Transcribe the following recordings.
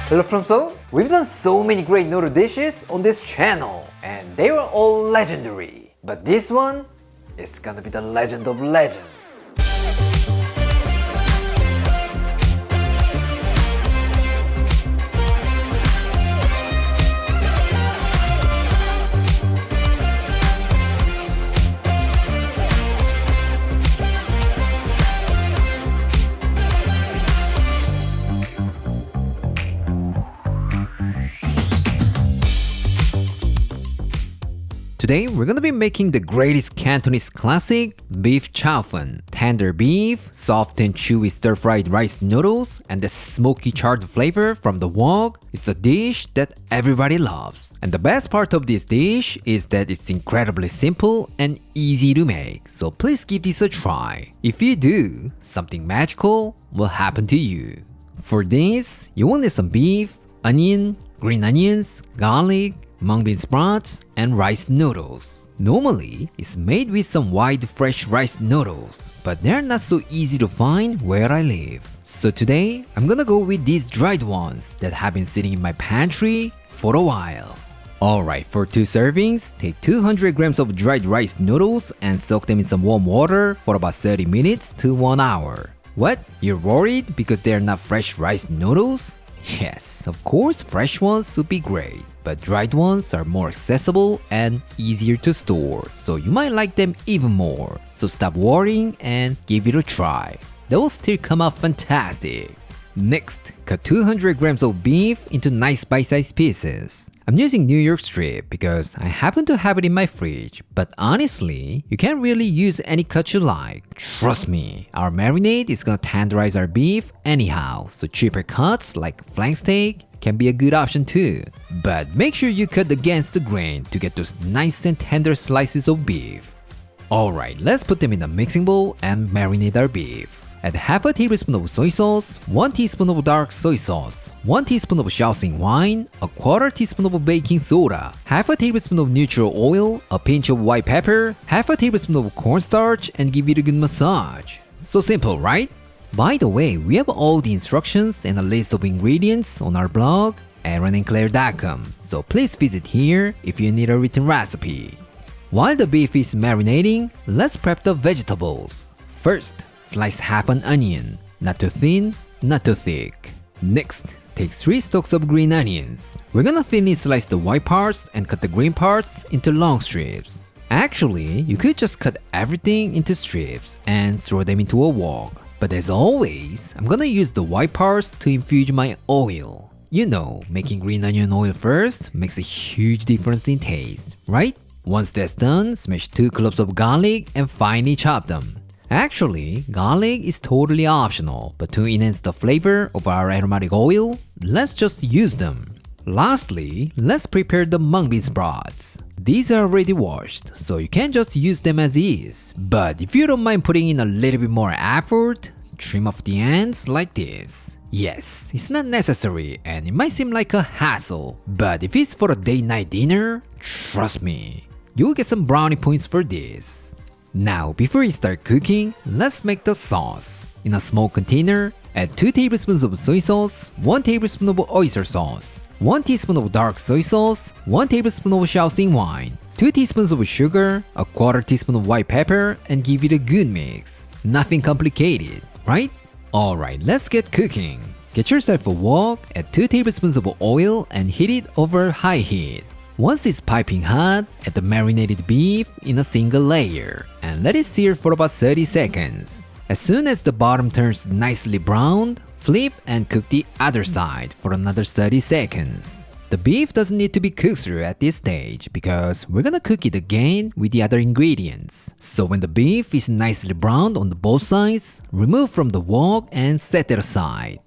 Hello from Seoul. We've done so many great noodle dishes on this channel, and they were all legendary. But this one is gonna be the legend of legends. Today, we're gonna be making the greatest Cantonese classic, beef Chow Fun. Tender beef, soft and chewy stir-fried rice noodles, and the smoky charred flavor from the wok. It's a dish that everybody loves. And the best part of this dish is that it's incredibly simple and easy to make. So please give this a try. If you do, something magical will happen to you. For this, you will need some beef, onion, green onions, garlic, mung bean sprouts, and rice noodles. Normally, it's made with some white fresh rice noodles, but they're not so easy to find where I live. So today, I'm gonna go with these dried ones that have been sitting in my pantry for a while. Alright, for 2 servings, take 200 grams of dried rice noodles and soak them in some warm water for about 30 minutes to 1 hour. What? You're worried because they're not fresh rice noodles? Yes, of course fresh ones would be great, but dried ones are more accessible and easier to store, so you might like them even more. So stop worrying and give it a try. They will still come out fantastic. Next, cut 200 grams of beef into nice bite-sized pieces. I'm using New York strip because I happen to have it in my fridge, but honestly, you can really use any cut you like. Trust me, our marinade is gonna tenderize our beef anyhow, so cheaper cuts like flank steak can be a good option too. But make sure you cut against the grain to get those nice and tender slices of beef. Alright, let's put them in a mixing bowl and marinate our beef. Add half a tablespoon of soy sauce, 1 teaspoon of dark soy sauce, 1 teaspoon of Shaoxing wine, a quarter teaspoon of baking soda, half a tablespoon of neutral oil, a pinch of white pepper, half a tablespoon of cornstarch, and give it a good massage. So simple, right? By the way, we have all the instructions and a list of ingredients on our blog, aaronandclaire.com, so please visit here if you need a written recipe. While the beef is marinating, let's prep the vegetables. First, slice half an onion, not too thin, not too thick. Next, take 3 stalks of green onions. We're gonna thinly slice the white parts and cut the green parts into long strips. Actually, you could just cut everything into strips and throw them into a wok. But as always, I'm gonna use the white parts to infuse my oil. You know, making green onion oil first makes a huge difference in taste, right? Once that's done, smash 2 cloves of garlic and finely chop them. Actually, garlic is totally optional, but to enhance the flavor of our aromatic oil, let's just use them. Lastly, let's prepare the mung bean sprouts. These are already washed, so you can just use them as is. But if you don't mind putting in a little bit more effort, trim off the ends like this. Yes, it's not necessary and it might seem like a hassle, but if it's for a date-night dinner, trust me, you'll get some brownie points for this. Now, before you start cooking, let's make the sauce. In a small container, add 2 tablespoons of soy sauce, 1 tablespoon of oyster sauce, 1 teaspoon of dark soy sauce, 1 tablespoon of Shaoxing wine, 2 teaspoons of sugar, a quarter teaspoon of white pepper, and give it a good mix. Nothing complicated, right? Alright, let's get cooking. Get yourself a wok, add 2 tablespoons of oil and heat it over high heat. Once it's piping hot, add the marinated beef in a single layer and let it sear for about 30 seconds. As soon as the bottom turns nicely browned, flip and cook the other side for another 30 seconds. The beef doesn't need to be cooked through at this stage because we're gonna cook it again with the other ingredients. So when the beef is nicely browned on both sides, remove from the wok and set it aside.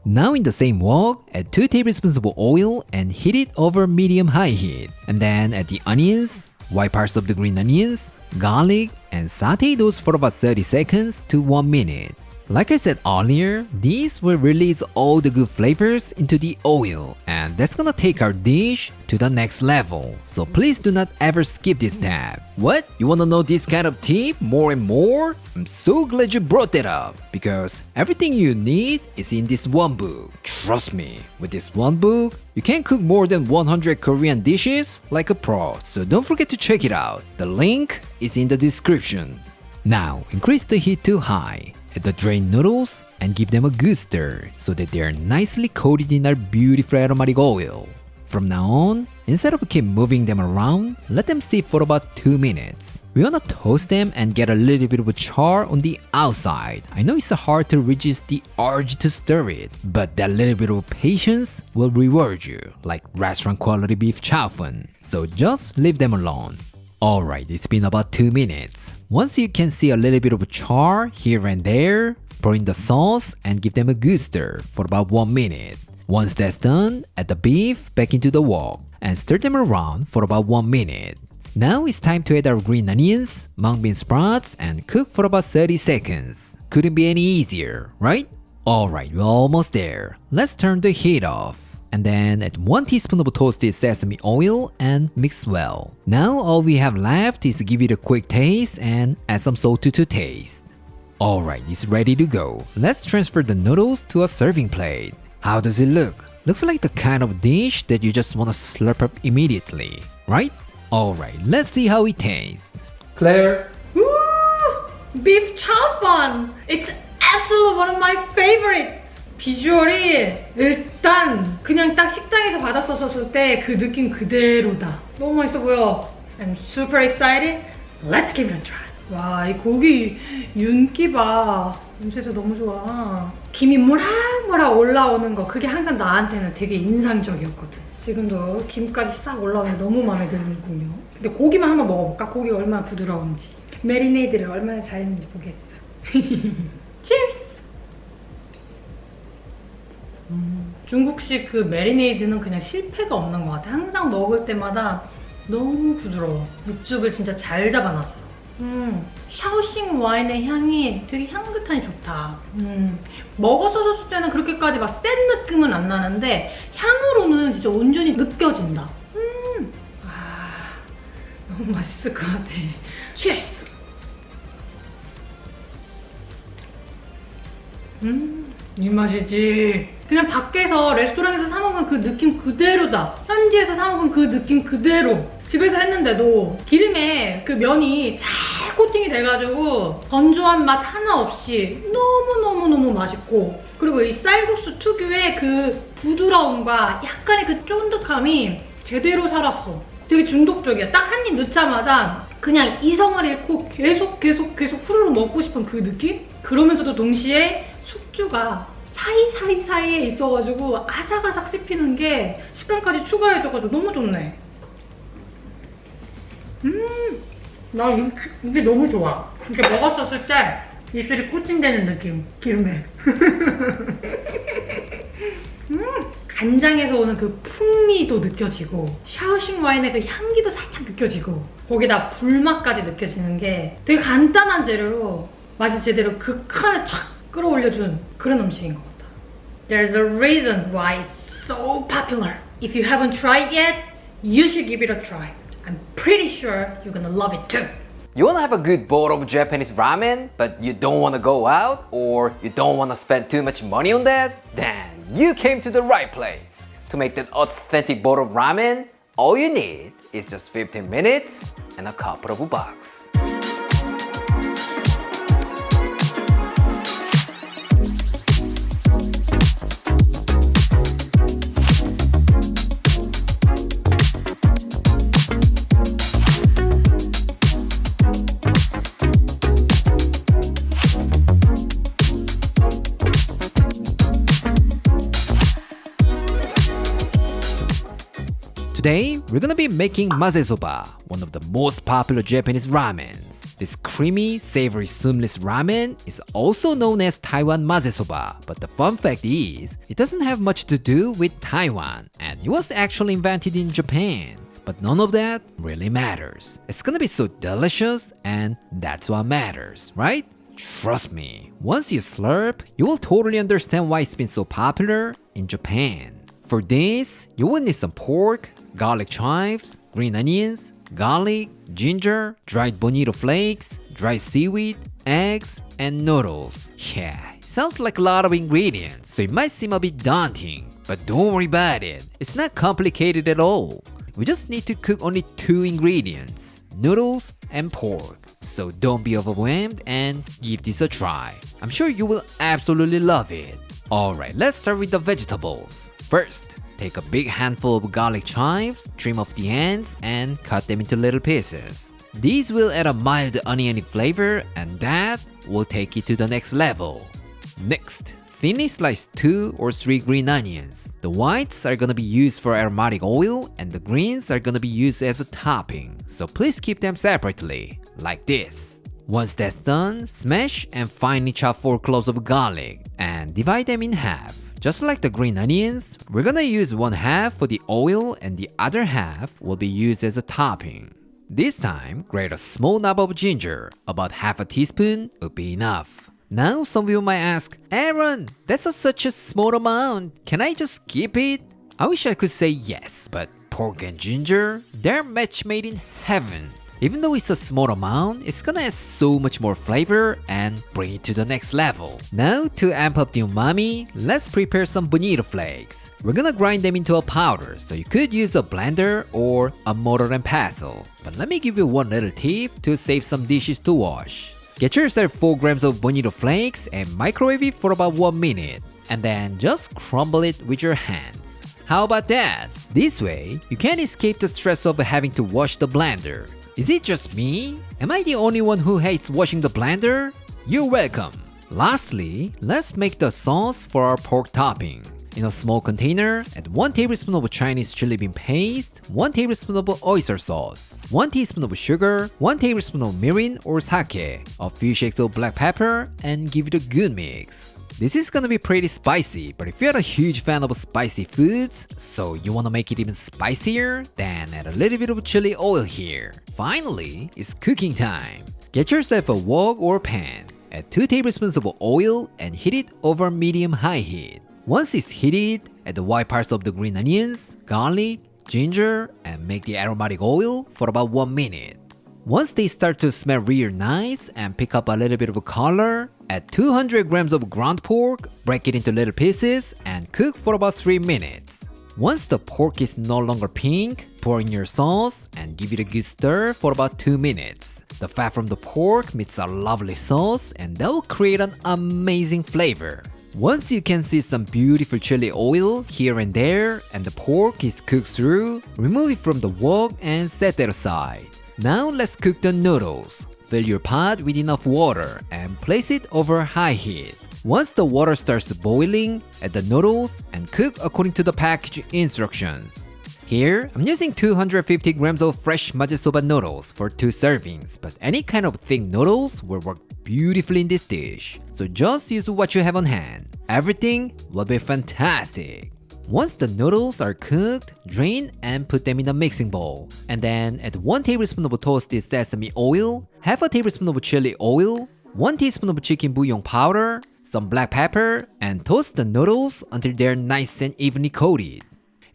Now in the same wok, add 2 tablespoons of oil and heat it over medium-high heat. And then add the onions, white parts of the green onions, garlic, and saute those for about 30 seconds to 1 minute. Like I said earlier, these will release all the good flavors into the oil, and that's gonna take our dish to the next level. So please do not ever skip this tab. What? You wanna know this kind of tip more and more? I'm so glad you brought that up, because everything you need is in this one book. Trust me, with this one book, you can cook more than 100 Korean dishes like a pro, so don't forget to check it out. The link is in the description. Now, increase the heat to high. Add the drained noodles and give them a good stir so that they are nicely coated in our beautiful aromatic oil. From now on, instead of keep moving them around, let them sit for about 2 minutes. We wanna toast them and get a little bit of a char on the outside. I know it's hard to resist the urge to stir it, but that little bit of patience will reward you, like restaurant quality beef Chow Fun. So just leave them alone. Alright, it's been about 2 minutes. Once you can see a little bit of char here and there, pour in the sauce and give them a good stir for about 1 minute. Once that's done, add the beef back into the wok and stir them around for about 1 minute. Now it's time to add our green onions, mung bean sprouts, and cook for about 30 seconds. Couldn't be any easier, right? Alright, we're almost there. Let's turn the heat off. And then add 1 teaspoon of toasted sesame oil and mix well. Now all we have left is to give it a quick taste and add some salt to taste. Alright, it's ready to go. Let's transfer the noodles to a serving plate. How does it look? Looks like the kind of dish that you just wanna slurp up immediately, right? Alright, let's see how it tastes. Claire? Woo! Beef Chow Fun! It's absolutely one of my favorites! 비주얼이 일단 그냥 딱 식당에서 받았었을 때 그 느낌 그대로다. 너무 맛있어 보여. I'm super excited. Let's give it a try. 와, 이 고기 윤기 봐. 냄새도 너무 좋아. 김이 모락모락 올라오는 거 그게 항상 나한테는 되게 인상적이었거든. 지금도 김까지 싹 올라오는 게 너무 마음에 드는군요. 근데 고기만 한번 먹어볼까? 고기가 얼마나 부드러운지. 메리네이드를 얼마나 잘했는지 보겠어. Cheers! 중국식 그 메리네이드는 그냥 실패가 없는 것 같아. 항상 먹을 때마다 너무 부드러워. 육즙을 진짜 잘 잡아놨어. 샤오싱 와인의 향이 되게 향긋하니 좋다. 먹어서 줬을 때는 그렇게까지 막 센 느낌은 안 나는데 향으로는 진짜 온전히 느껴진다. 너무 맛있을 것 같아. Cheers! 이 맛이지. 그냥 밖에서 레스토랑에서 사 먹은 그 느낌 그대로다. 현지에서 사 먹은 그 느낌 그대로. 집에서 했는데도 기름에 그 면이 잘 코팅이 돼가지고 건조한 맛 하나 없이 너무너무너무 맛있고, 그리고 이 쌀국수 특유의 그 부드러움과 약간의 그 쫀득함이 제대로 살았어. 되게 중독적이야. 딱 한 입 넣자마자 그냥 이성을 잃고 계속 후루룩 먹고 싶은 그 느낌? 그러면서도 동시에 숙주가 사이사이에 있어가지고 아삭아삭 씹히는 게 식감까지 추가해줘가지고 너무 좋네. 나 이게 너무 좋아. 이렇게 먹었었을 때 입술이 코팅되는 느낌, 기름에. 간장에서 오는 그 풍미도 느껴지고 샤오싱 와인의 그 향기도 살짝 느껴지고 거기다 불맛까지 느껴지는 게 되게 간단한 재료로 맛이 제대로 극한에 촥 끌어올려준 그런 음식인 것 같아. There's a reason why it's so popular. If you haven't tried yet, you should give it a try. I'm pretty sure you're gonna love it too. You wanna have a good bowl of Japanese ramen, but you don't wanna go out, or you don't wanna spend too much money on that? Then you came to the right place. To make that authentic bowl of ramen, all you need is just 15 minutes and a couple of bucks. Today, we're gonna be making Mazesoba, one of the most popular Japanese ramens. This creamy, savory sunless ramen is also known as Taiwan Mazesoba, but the fun fact is, it doesn't have much to do with Taiwan, and it was actually invented in Japan. But none of that really matters. It's gonna be so delicious, and that's what matters, right? Trust me, once you slurp, you will totally understand why it's been so popular in Japan. For this, you will need some pork, garlic chives, green onions, garlic, ginger, dried bonito flakes, dried seaweed, eggs, and noodles. Yeah, it sounds like a lot of ingredients, so it might seem a bit daunting. But don't worry about it, it's not complicated at all. We just need to cook only 2 ingredients, noodles and pork. So don't be overwhelmed and give this a try. I'm sure you will absolutely love it. Alright, let's start with the vegetables. First, take a big handful of garlic chives, trim off the ends, and cut them into little pieces. These will add a mild oniony flavor, and that will take it to the next level. Next, thinly slice 2 or 3 green onions. The whites are gonna be used for aromatic oil, and the greens are gonna be used as a topping, so please keep them separately, like this. Once that's done, smash and finely chop 4 cloves of garlic, and divide them in half. Just like the green onions, we're gonna use 1/2 for the oil and the other half will be used as a topping. This time, grate a small knob of ginger, about half a teaspoon would be enough. Now some of you might ask, Aaron, that's such a small amount, can I just skip it? I wish I could say yes, but pork and ginger, they're match made in heaven. Even though it's a small amount, it's gonna add so much more flavor and bring it to the next level. Now to amp up the umami, let's prepare some bonito flakes. We're gonna grind them into a powder, so you could use a blender or a mortar and pestle. But let me give you one little tip to save some dishes to wash. Get yourself 4 grams of bonito flakes and microwave it for about 1 minute. And then just crumble it with your hands. How about that? This way, you can't escape the stress of having to wash the blender. Is it just me? Am I the only one who hates washing the blender? You're welcome! Lastly, let's make the sauce for our pork topping. In a small container, add 1 tablespoon of Chinese chili bean paste, 1 tablespoon of oyster sauce, 1 teaspoon of sugar, 1 tablespoon of mirin or sake, a few shakes of black pepper, and give it a good mix. This is gonna be pretty spicy, but if you're a huge fan of spicy foods, so you wanna make it even spicier, then add a little bit of chili oil here. Finally, it's cooking time. Get yourself a wok or pan. Add 2 tablespoons of oil and heat it over medium-high heat. Once it's heated, add the white parts of the green onions, garlic, ginger, and make the aromatic oil for about 1 minute. Once they start to smell real nice and pick up a little bit of color, add 200 grams of ground pork, break it into little pieces, and cook for about 3 minutes. Once the pork is no longer pink, pour in your sauce and give it a good stir for about 2 minutes. The fat from the pork meets a lovely sauce and that will create an amazing flavor. Once you can see some beautiful chili oil here and there and the pork is cooked through, remove it from the wok and set that aside. Now let's cook the noodles. Fill your pot with enough water and place it over high heat. Once the water starts boiling, add the noodles and cook according to the package instructions. Here, I'm using 250 grams of fresh Mazesoba noodles for 2 servings, but any kind of thick noodles will work beautifully in this dish. So just use what you have on hand. Everything will be fantastic. Once the noodles are cooked, drain and put them in a mixing bowl. And then add 1 tablespoon of toasted sesame oil, half a tablespoon of chili oil, 1 teaspoon of chicken bouillon powder, some black pepper, and toast the noodles until they're nice and evenly coated.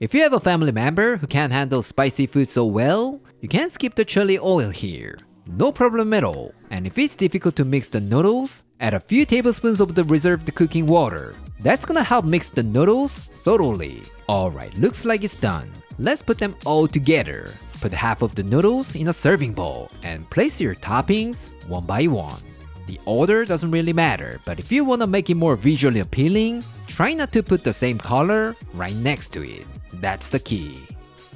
If you have a family member who can't handle spicy food so well, you can skip the chili oil here. No problem at all. And if it's difficult to mix the noodles, add a few tablespoons of the reserved cooking water. That's gonna help mix the noodles thoroughly. Alright, looks like it's done. Let's put them all together. Put half of the noodles in a serving bowl and place your toppings one by one. The order doesn't really matter, but if you wanna make it more visually appealing, try not to put the same color right next to it. That's the key.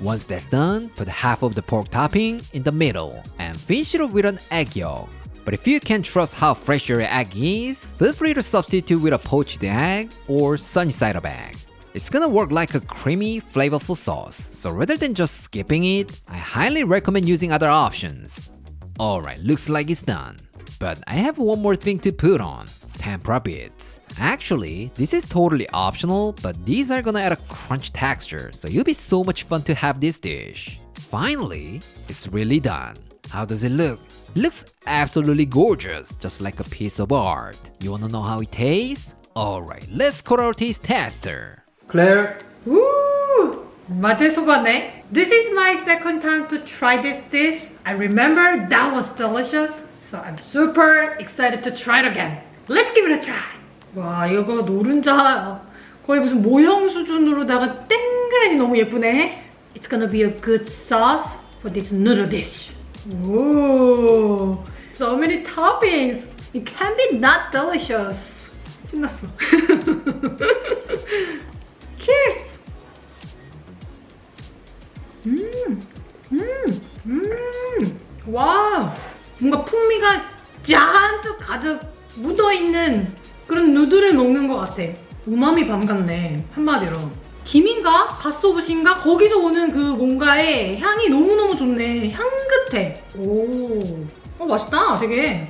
Once that's done, put half of the pork topping in the middle and finish it off with an egg yolk. But if you can't trust how fresh your egg is, feel free to substitute with a poached egg or sunny side up egg. It's gonna work like a creamy, flavorful sauce, so rather than just skipping it, I highly recommend using other options. Alright, looks like it's done. But I have one more thing to put on. Tempura bits. Actually, this is totally optional, but these are gonna add a crunch texture, so it'll be so much fun to have this dish. Finally, it's really done. How does it look? It looks absolutely gorgeous, just like a piece of art. You wanna know how it tastes? Alright, let's call our taste tester. Claire. Woo! Mazesoba네. This is my second time to try this dish. I remember that was delicious, so I'm super excited to try it again. Let's give it a try. 와, 이거 노른자 거의 무슨 모형 수준으로다가 땡그레니 너무 예쁘네. It's gonna be a good sauce for this noodle dish. Whoa, so many toppings. It can be not delicious. 신났어. Cheers. 와, 뭔가 풍미가 잔뜩 가득 묻어있는 그런 누들을 먹는 것 같아. 우마미 밤 같네, 한마디로. 김인가? 갓소부신가? 거기서 오는 그 뭔가의 향이 너무너무 좋네. 향긋해. 오, 맛있다, 되게.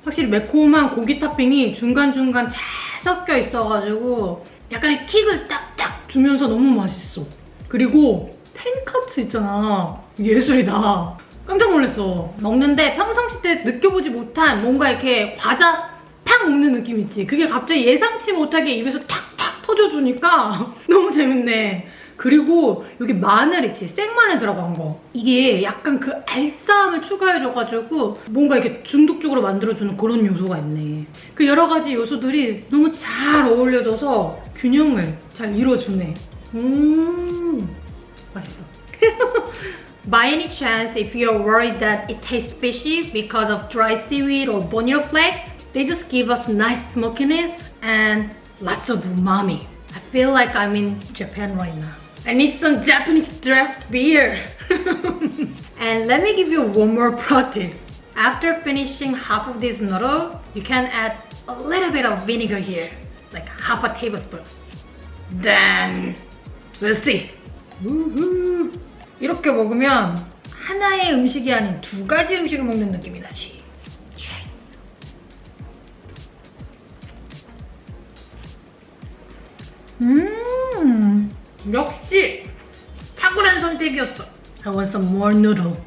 확실히 매콤한 고기 토핑이 중간중간 잘 섞여 있어가지고 약간의 킥을 딱딱 주면서 너무 맛있어. 그리고 텐카츠 있잖아. 예술이다. 깜짝 놀랐어. 먹는데 평상시 때 느껴보지 못한 뭔가 이렇게 과자 팍 먹는 느낌 있지. 그게 갑자기 예상치 못하게 입에서 탁탁 터져주니까 너무 재밌네. 그리고 여기 마늘 있지? 생마늘 들어간 거. 이게 약간 그 알싸함을 추가해줘가지고 뭔가 이렇게 중독적으로 만들어주는 그런 요소가 있네. 그 여러 가지 요소들이 너무 잘 어울려져서 균형을 잘 이뤄주네. 맛있어. By any chance, if you're worried that it tastes fishy because of dry seaweed or bonito flakes, they just give us nice smokiness and lots of umami. I feel like I'm in Japan right now. I need some Japanese draft beer. And let me give you one more pro tip. After finishing half of this noodle, you can add a little bit of vinegar here, like half a tablespoon. Then, we'll see. 우후. 이렇게 먹으면 하나의 음식이 아닌 두 가지 음식을 먹는 느낌이 나지. Cheers. 역시 탁월한 선택이었어. I want some more noodle.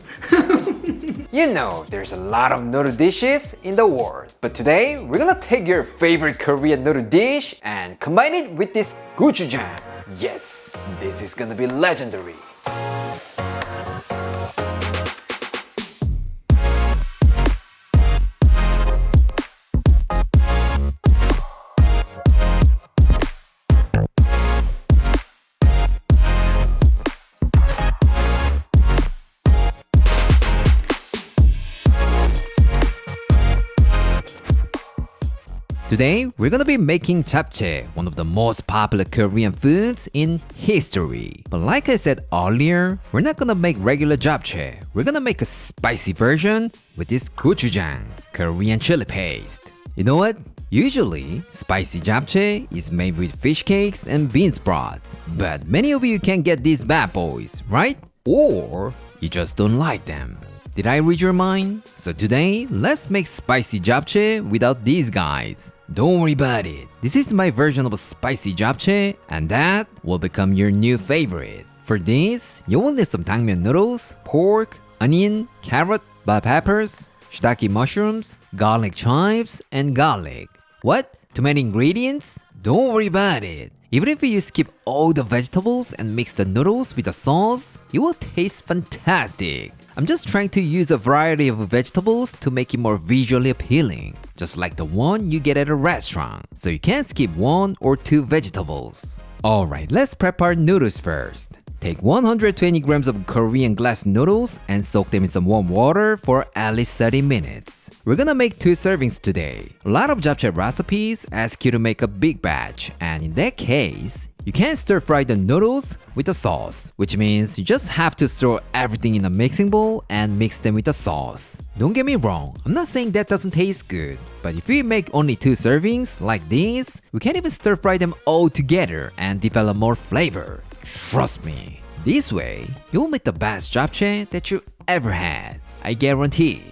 You know, there's a lot of noodle dishes in the world. But today, we're gonna take your favorite Korean noodle dish and combine it with this gochujang. Yes, this is gonna be legendary. Today, we're gonna be making japchae, one of the most popular Korean foods in history. But like I said earlier, we're not gonna make regular japchae. We're gonna make a spicy version with this gochujang, Korean chili paste. You know what? Usually, spicy japchae is made with fish cakes and bean sprouts. But many of you can get these bad boys, right? Or you just don't like them. Did I read your mind? So today, let's make spicy japchae without these guys. Don't worry about it. This is my version of a spicy japchae, and that will become your new favorite. For this, you will need some tangmyeon noodles, pork, onion, carrot, bell peppers, shiitake mushrooms, garlic chives, and garlic. What? Too many ingredients? Don't worry about it. Even if you skip all the vegetables and mix the noodles with the sauce, it will taste fantastic. I'm just trying to use a variety of vegetables to make it more visually appealing, just like the one you get at a restaurant, so you can't skip one or two vegetables. Alright, let's prep our noodles first. Take 120 grams of Korean glass noodles and soak them in some warm water for at least 30 minutes. We're gonna make 2 servings today. A lot of japchae recipes ask you to make a big batch, and in that case, you can't stir fry the noodles with the sauce, which means you just have to throw everything in a mixing bowl and mix them with the sauce. Don't get me wrong, I'm not saying that doesn't taste good, but if we make only 2 servings like this, we can't even stir fry them all together and develop more flavor. Trust me. This way, you'll make the best japchae that you ever had. I guarantee.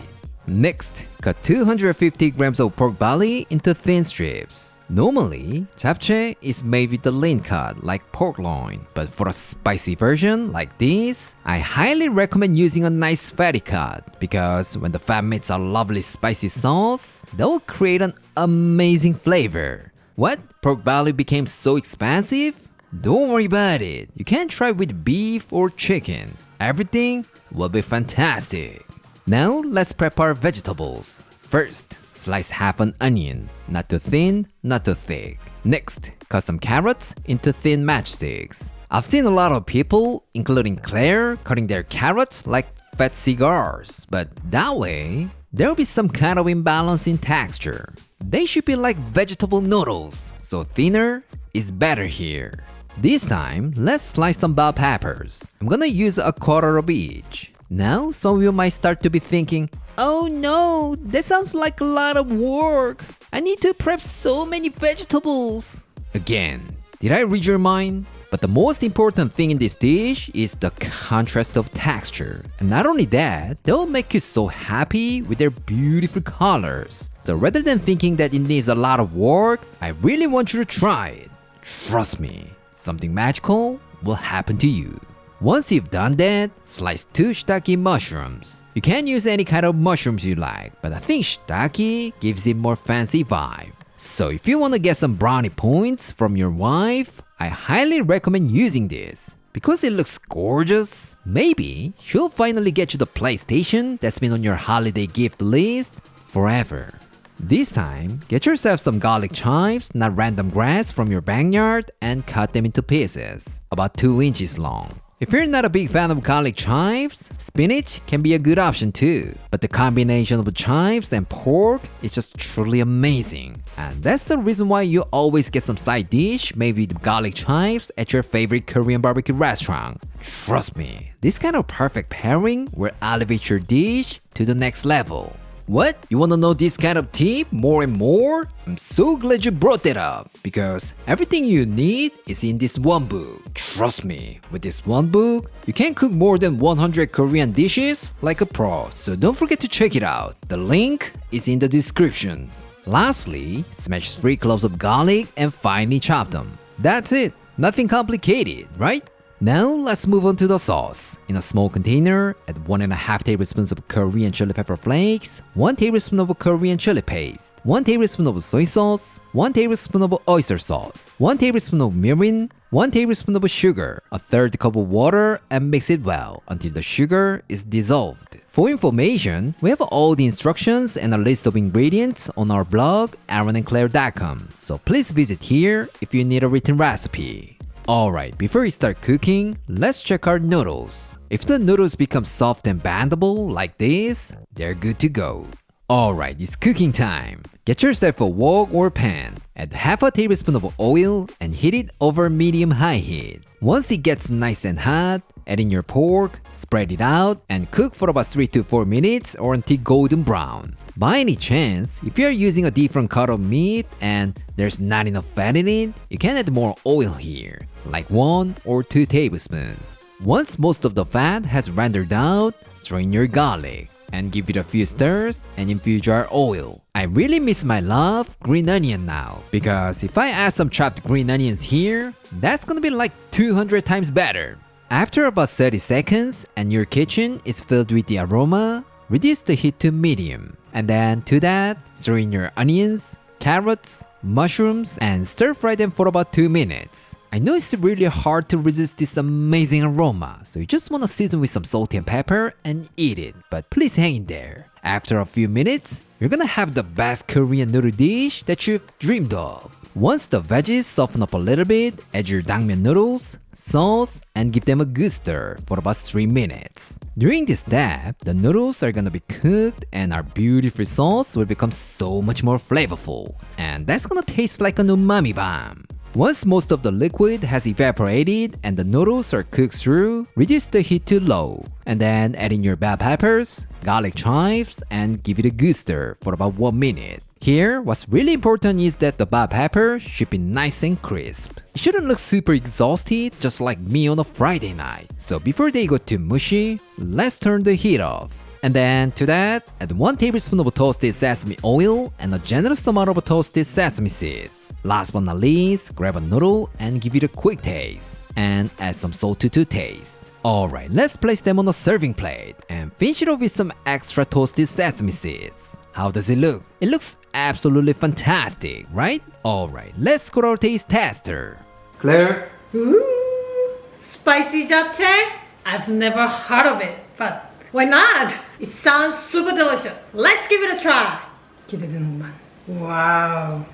Next, cut 250 grams of pork belly into thin strips. Normally, japchae is made with the lean cut like pork loin, but for a spicy version like this, I highly recommend using a nice fatty cut because when the fat meets a lovely spicy sauce, that will create an amazing flavor. What? Pork belly became so expensive? Don't worry about it. You can try with beef or chicken. Everything will be fantastic. Now let's prepare vegetables. First, slice half an onion, not too thin, not too thick. Next, cut some carrots into thin matchsticks. I've seen a lot of people, including Claire, cutting their carrots like fat cigars, but that way, there'll be some kind of imbalance in texture. They should be like vegetable noodles, so thinner is better here. This time, let's slice some bell peppers. I'm gonna use a quarter of each. Now, some of you might start to be thinking, oh no, that sounds like a lot of work. I need to prep so many vegetables. Again, did I read your mind? But the most important thing in this dish is the contrast of texture. And not only that, they'll make you so happy with their beautiful colors. So rather than thinking that it needs a lot of work, I really want you to try it. Trust me, something magical will happen to you. Once you've done that, slice 2 shiitake mushrooms. You can use any kind of mushrooms you like, but I think shiitake gives it more fancy vibe. So if you want to get some brownie points from your wife, I highly recommend using this. Because it looks gorgeous, maybe she'll finally get you the PlayStation that's been on your holiday gift list forever. This time, get yourself some garlic chives, not random grass from your backyard, and cut them into pieces, about 2 inches long. If you're not a big fan of garlic chives, spinach can be a good option too. But the combination of chives and pork is just truly amazing. And that's the reason why you always get some side dish made with garlic chives at your favorite Korean barbecue restaurant. Trust me, this kind of perfect pairing will elevate your dish to the next level. What? You wanna know this kind of tip more and more? I'm so glad you brought that up because everything you need is in this one book. Trust me, with this one book, you can cook more than 100 Korean dishes like a pro, so don't forget to check it out. The link is in the description. Lastly, smash 3 cloves of garlic and finely chop them. That's it, nothing complicated, right? Now let's move on to the sauce. In a small container, add 1.5 tablespoons of Korean chili pepper flakes, 1 tablespoon of Korean chili paste, 1 tablespoon of soy sauce, 1 tablespoon of oyster sauce, 1 tablespoon of mirin, 1 tablespoon of sugar, a third cup of water, and mix it well until the sugar is dissolved. For information, we have all the instructions and a list of ingredients on our blog, aaronandclaire.com, so please visit here if you need a written recipe. Alright, before we start cooking, let's check our noodles. If the noodles become soft and bendable like this, they're good to go. Alright, it's cooking time. Get yourself a wok or pan. Add half a tablespoon of oil and heat it over medium-high heat. Once it gets nice and hot, add in your pork, spread it out, and cook for about 3 to 4 minutes or until golden brown. By any chance, if you are using a different cut of meat and there's not enough fat in it, you can add more oil here, like 1 or 2 tablespoons. Once most of the fat has rendered out, strain your garlic and give it a few stirs and infuse your oil. I really miss my love green onion now, because if I add some chopped green onions here, that's gonna be like 200 times better. After about 30 seconds and your kitchen is filled with the aroma, reduce the heat to medium. And then to that, stir in your onions, carrots, mushrooms, and stir fry them for about 2 minutes. I know it's really hard to resist this amazing aroma, so you just want to season with some salt and pepper and eat it, but please hang in there. After a few minutes, you're gonna have the best Korean noodle dish that you've dreamed of. Once the veggies soften up a little bit, add your dangmyeon noodles, sauce, and give them a good stir for about 3 minutes. During this step, the noodles are gonna be cooked and our beautiful sauce will become so much more flavorful. And that's gonna taste like an umami bomb. Once most of the liquid has evaporated and the noodles are cooked through, reduce the heat to low. And then add in your bell peppers, garlic chives, and give it a good stir for about 1 minute. Here, what's really important is that the bell pepper should be nice and crisp. It shouldn't look super exhausted just like me on a Friday night. So before they go too mushy, let's turn the heat off. And then to that, add 1 tablespoon of toasted sesame oil and a generous amount of toasted sesame seeds. Last but not least, grab a noodle and give it a quick taste. And add some salt to taste. Alright, let's place them on a serving plate and finish it off with some extra toasted sesame seeds. How does it look? It looks absolutely fantastic, right? Alright, let's go to our taste tester. Claire? Ooh, spicy japchae? I've never heard of it, but why not? It sounds super delicious. Let's give it a try. 기대되는구만. 와우,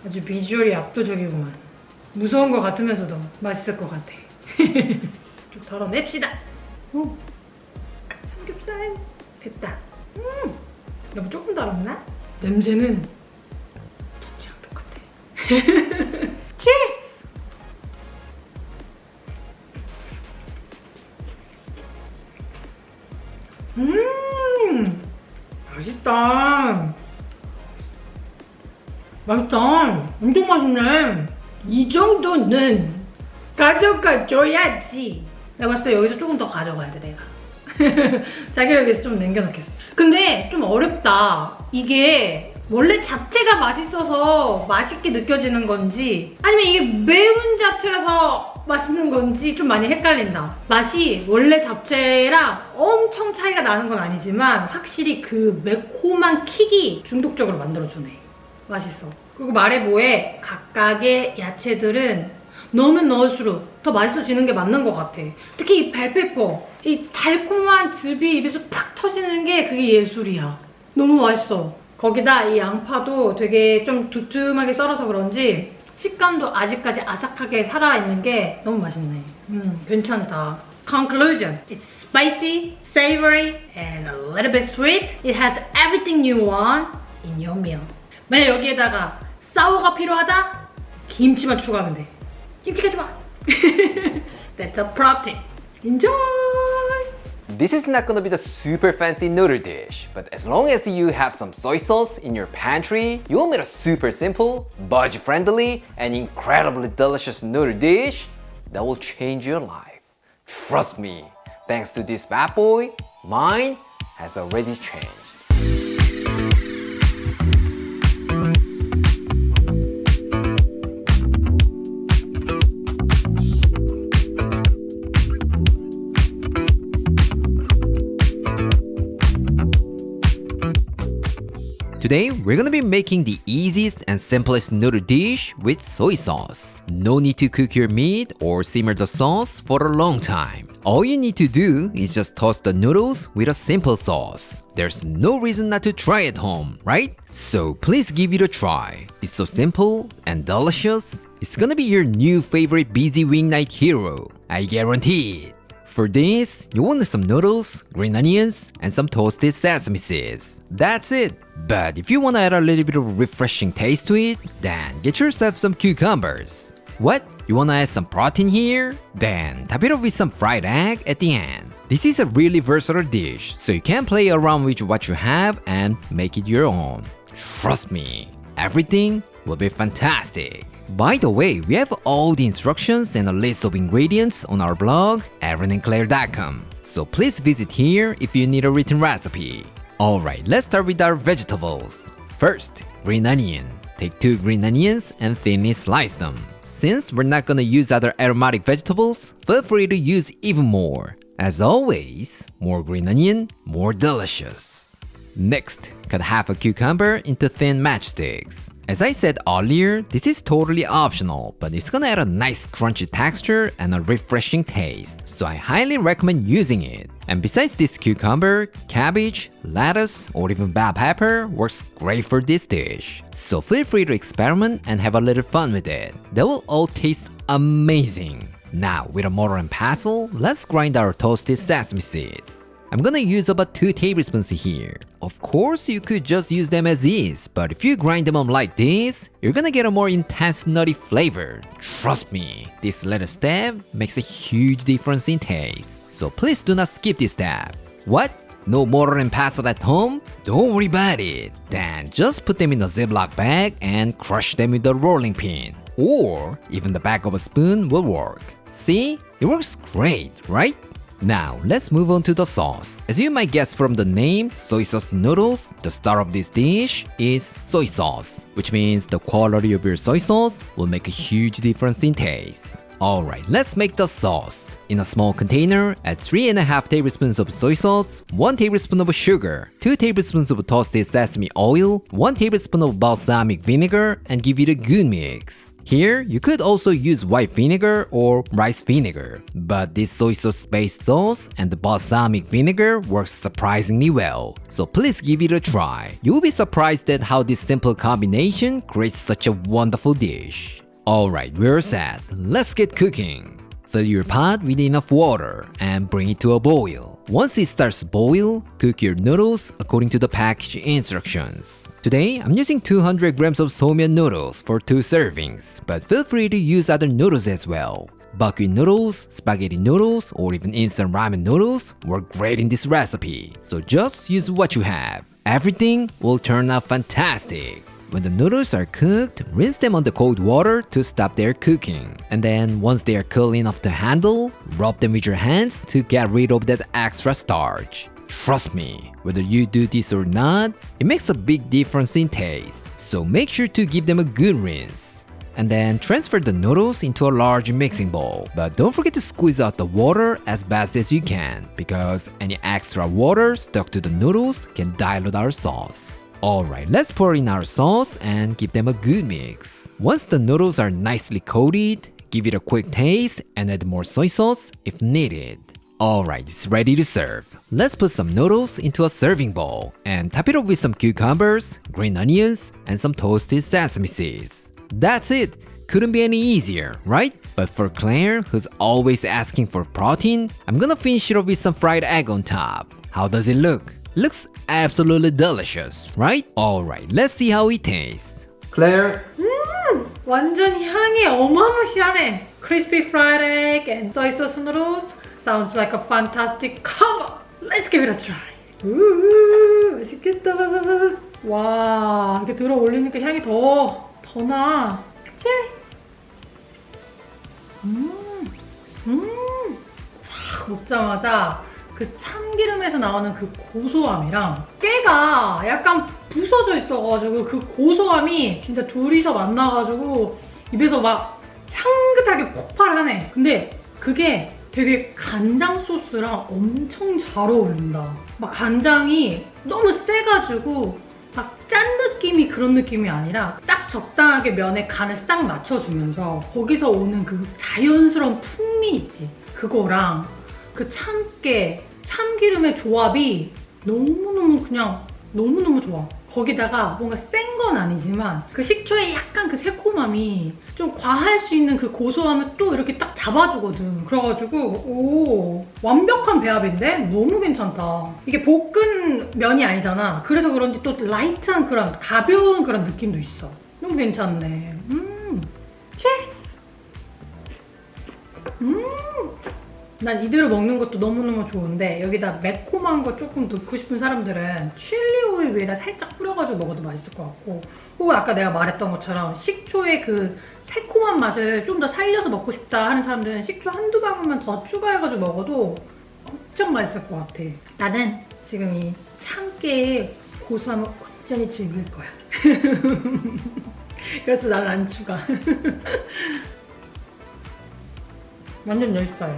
아주 비주얼이 압도적이구만. 무서운 것 같으면서도 맛있을 것 같아. 좀 덜어냅시다. 오, 삼겹살 됐다. 너무 조금 달았나? 냄새는 참치랑 똑같아. Cheers! 맛있다. 맛있다. 엄청 맛있네. 이 정도는 가져가 줘야지. 내가 봤을 때 여기서 조금 더 가져가야 돼, 내가. 자기를 위해서 좀 남겨놓겠어. 근데 좀 어렵다. 이게 원래 잡채가 맛있어서 맛있게 느껴지는 건지 아니면 이게 매운 잡채라서 맛있는 건지 좀 많이 헷갈린다. 맛이 원래 잡채랑 엄청 차이가 나는 건 아니지만 확실히 그 매콤한 킥이 중독적으로 만들어주네. 맛있어. 그리고 말해 뭐해 각각의 야채들은 넣으면 넣을수록 더 맛있어지는 게 맞는 것 같아. 특히 이 벨페퍼, 이 달콤한 즙이 입에서 팍 터지는 게 그게 예술이야. 너무 맛있어. 거기다 이 양파도 되게 좀 두툼하게 썰어서 그런지 식감도 아직까지 아삭하게 살아있는 게 너무 맛있네. 괜찮다. Conclusion. It's spicy, savory, and a little bit sweet. It has everything you want in your meal. 만약 여기에다가 사워가 필요하다? 김치만 추가하면 돼. 김치가 좋아. That's a protein. Enjoy! This is not gonna be the super fancy noodle dish, but as long as you have some soy sauce in your pantry, you will make a super simple, budget-friendly, and incredibly delicious noodle dish that will change your life. Trust me, thanks to this bad boy, mine has already changed. Today, we're gonna be making the easiest and simplest noodle dish with soy sauce. No need to cook your meat or simmer the sauce for a long time. All you need to do is just toast the noodles with a simple sauce. There's no reason not to try at home, right? So please give it a try. It's so simple and delicious. It's gonna be your new favorite busy weeknight hero. I guarantee it. For this, you will need some noodles, green onions, and some toasted sesame seeds. That's it. But if you want to add a little bit of refreshing taste to it, then get yourself some cucumbers. What? You want to add some protein here? Then top it off with some fried egg at the end. This is a really versatile dish, so you can play around with what you have and make it your own. Trust me, everything will be fantastic. By the way, we have all the instructions and a list of ingredients on our blog, aaronandclaire.com. So please visit here if you need a written recipe. Alright, let's start with our vegetables. First, green onion. Take 2 green onions and thinly slice them. Since we're not gonna use other aromatic vegetables, feel free to use even more. As always, more green onion, more delicious. Next, cut half a cucumber into thin matchsticks. As I said earlier, this is totally optional, but it's gonna add a nice crunchy texture and a refreshing taste, so I highly recommend using it. And besides this cucumber, cabbage, lettuce, or even bell pepper works great for this dish. So feel free to experiment and have a little fun with it. They will all taste amazing. Now, with a mortar and pestle, let's grind our toasted sesame seeds. I'm gonna use about 2 tablespoons here. Of course, you could just use them as is, but if you grind them up like this, you're gonna get a more intense nutty flavor. Trust me, this little step makes a huge difference in taste. So please do not skip this step. What? No mortar and pestle at home? Don't worry about it. Then just put them in a Ziploc bag and crush them with a rolling pin. Or even the back of a spoon will work. See? It works great, right? Now, let's move on to the sauce. As you might guess from the name, soy sauce noodles, the star of this dish is soy sauce, which means the quality of your soy sauce will make a huge difference in taste. Alright, let's make the sauce. In a small container, add 3.5 tablespoons of soy sauce, 1 tablespoon of sugar, 2 tablespoons of toasted sesame oil, 1 tablespoon of balsamic vinegar, and give it a good mix. Here, you could also use white vinegar or rice vinegar, but this soy sauce based sauce and the balsamic vinegar works surprisingly well, so please give it a try. You'll be surprised at how this simple combination creates such a wonderful dish. Alright, we're set. Let's get cooking. Fill your pot with enough water and bring it to a boil. Once it starts to boil, cook your noodles according to the package instructions. Today, I'm using 200 grams of soy noodles for 2 servings, but feel free to use other noodles as well. Buckwheat noodles, spaghetti noodles, or even instant ramen noodles work great in this recipe, so just use what you have. Everything will turn out fantastic. When the noodles are cooked, rinse them on the cold water to stop their cooking. And then once they are cool enough to handle, rub them with your hands to get rid of that extra starch. Trust me, whether you do this or not, it makes a big difference in taste. So make sure to give them a good rinse. And then transfer the noodles into a large mixing bowl. But don't forget to squeeze out the water as fast as you can, because any extra water stuck to the noodles can dilute our sauce. Alright, let's pour in our sauce and give them a good mix. Once the noodles are nicely coated, give it a quick taste and add more soy sauce if needed. Alright, it's ready to serve. Let's put some noodles into a serving bowl and top it up with some cucumbers, green onions, and some toasted sesame seeds. That's it! Couldn't be any easier, right? But for Claire, who's always asking for protein, I'm gonna finish it off with some fried egg on top. How does it look? Looks absolutely delicious, right? Alright, let's see how it tastes. Claire. 완전 향이 어마무시하네. Crispy fried egg and soy sauce noodles sounds like a fantastic combo. Let's give it a try. 맛있겠다. 와, 이렇게 들어 올리니까 향이 더 나. Cheers. 싹 먹자마자 그 참기름에서 나오는 그 고소함이랑 깨가 약간 부서져 있어가지고 그 고소함이 진짜 둘이서 만나가지고 입에서 막 향긋하게 폭발하네. 근데 그게 되게 간장 소스랑 엄청 잘 어울린다. 막 간장이 너무 세가지고 막 짠 느낌이 그런 느낌이 아니라 딱 적당하게 면에 간을 싹 맞춰주면서 거기서 오는 그 자연스러운 풍미 있지. 그거랑 그 참깨, 참기름의 조합이 너무너무 그냥 너무너무 좋아. 거기다가 뭔가 센 건 아니지만 그 식초의 약간 그 새콤함이 좀 과할 수 있는 그 고소함을 또 이렇게 딱 잡아주거든. 그래가지고 오, 완벽한 배합인데? 너무 괜찮다. 이게 볶은 면이 아니잖아. 그래서 그런지 또 라이트한 그런 가벼운 그런 느낌도 있어. 너무 괜찮네. Cheers! 난 이대로 먹는 것도 너무너무 좋은데 여기다 매콤한 거 조금 넣고 싶은 사람들은 칠리 오일 위에다 살짝 뿌려가지고 먹어도 맛있을 것 같고, 혹은 아까 내가 말했던 것처럼 식초의 그 새콤한 맛을 좀 더 살려서 먹고 싶다 하는 사람들은 식초 한두 방울만 더 추가해가지고 먹어도 엄청 맛있을 것 같아. 나는 지금 이 참깨의 고소함을 완전히 즐길 거야. 그래서 난 안 추가. 완전 내 스타일.